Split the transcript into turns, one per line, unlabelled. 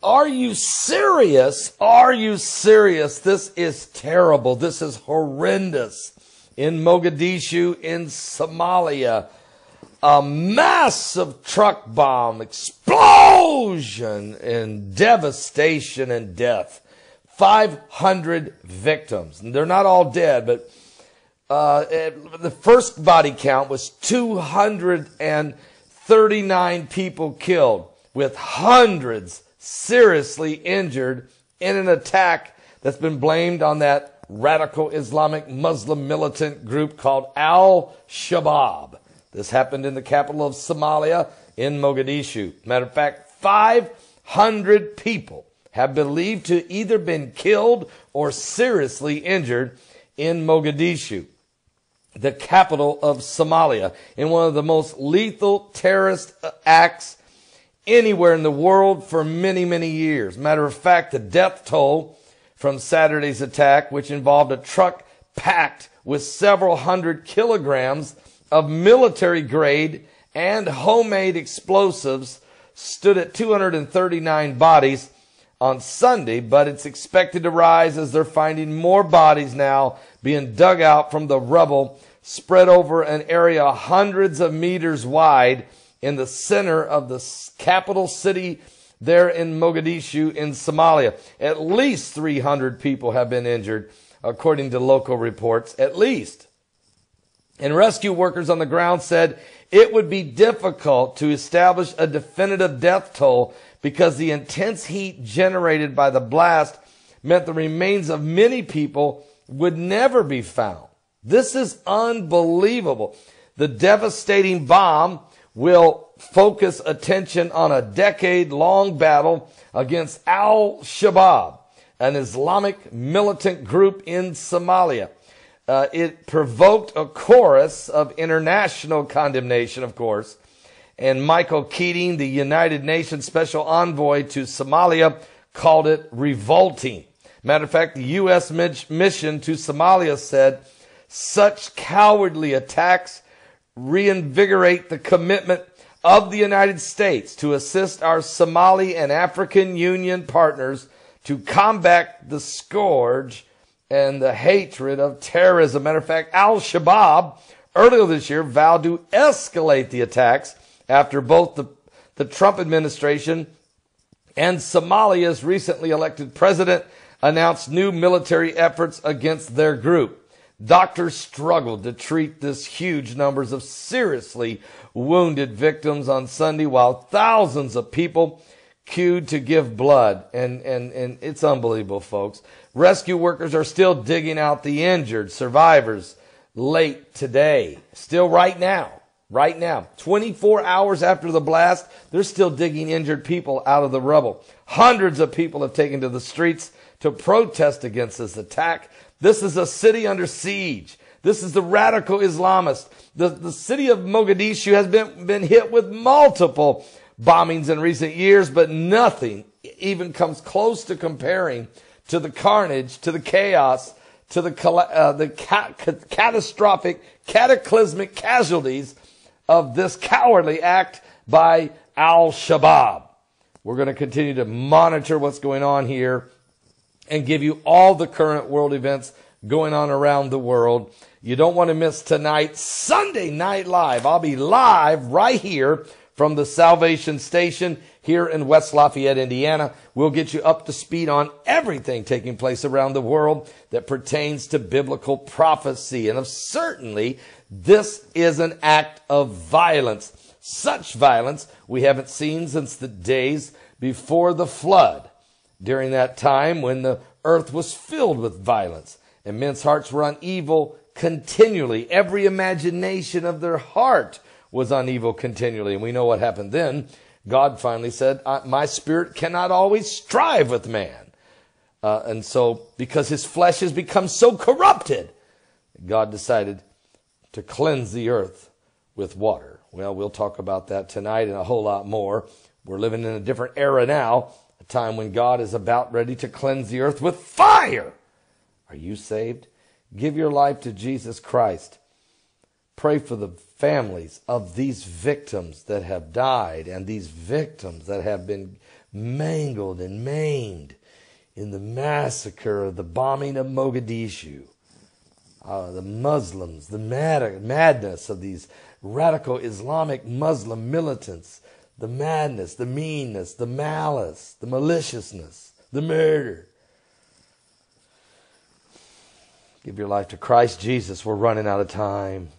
Are you serious? Are you serious? This is terrible. This is horrendous. In Mogadishu, in Somalia, a massive truck bomb explosion and devastation and death. 500 victims. And they're not all dead, but the first body count was 239 people killed, with hundreds seriously injured in an attack that's been blamed on that radical Islamic Muslim militant group called Al-Shabaab. This happened in the capital of Somalia, in Mogadishu. Matter of fact, 500 people have believed to either been killed or seriously injured in Mogadishu, the capital of Somalia, in one of the most lethal terrorist acts anywhere in the world for many, many years. Matter of fact, the death toll from Saturday's attack, which involved a truck packed with several hundred kilograms of military-grade and homemade explosives, stood at 239 bodies on Sunday, but it's expected to rise as they're finding more bodies now being dug out from the rubble spread over an area hundreds of meters wide in the center of the capital city there in Mogadishu in Somalia. At least 300 people have been injured, according to local reports, at least. And rescue workers on the ground said it would be difficult to establish a definitive death toll because the intense heat generated by the blast meant the remains of many people would never be found. This is unbelievable. The devastating bomb will focus attention on a decade-long battle against Al-Shabaab, an Islamic militant group in Somalia. It provoked a chorus of international condemnation, of course, and Michael Keating, the United Nations Special Envoy to Somalia, called it revolting. Matter of fact, the U.S. mission to Somalia said, such cowardly attacks reinvigorate the commitment of the United States to assist our Somali and African Union partners to combat the scourge and the hatred of terrorism. Matter of fact, Al-Shabaab earlier this year vowed to escalate the attacks after both the Trump administration and Somalia's recently elected president announced new military efforts against their group. Doctors struggled to treat this huge numbers of seriously wounded victims on Sunday, while thousands of people queued to give blood. And it's unbelievable, folks. Rescue workers are still digging out the injured survivors late today. Still right now. 24 hours after the blast, they're still digging injured people out of the rubble. Hundreds of people have taken to the streets to protest against this attack. This is a city under siege. This is the radical Islamists. The city of Mogadishu has been hit with multiple bombings in recent years, but nothing even comes close to comparing to the carnage, to the chaos, to the catastrophic, cataclysmic casualties of this cowardly act by Al-Shabaab. We're going to continue to monitor what's going on here and give you all the current world events going on around the world. You don't want to miss tonight, Sunday Night Live. I'll be live right here from the Salvation Station here in West Lafayette, Indiana. We'll get you up to speed on everything taking place around the world that pertains to biblical prophecy. And certainly, this is an act of violence. Such violence we haven't seen since the days before the flood. During that time when the earth was filled with violence and men's hearts were on evil continually. Every imagination of their heart was on evil continually. And we know what happened then. God finally said, my spirit cannot always strive with man. And so because his flesh has become so corrupted, God decided to cleanse the earth with water. Well, we'll talk about that tonight and a whole lot more. We're living in a different era now. A time when God is about ready to cleanse the earth with fire. Are you saved? Give your life to Jesus Christ. Pray for the families of these victims that have died and these victims that have been mangled and maimed in the massacre of the bombing of Mogadishu. The Muslims, the madness of these radical Islamic Muslim militants, the madness, the meanness, the malice, the maliciousness, the murder. Give your life to Christ Jesus. We're running out of time.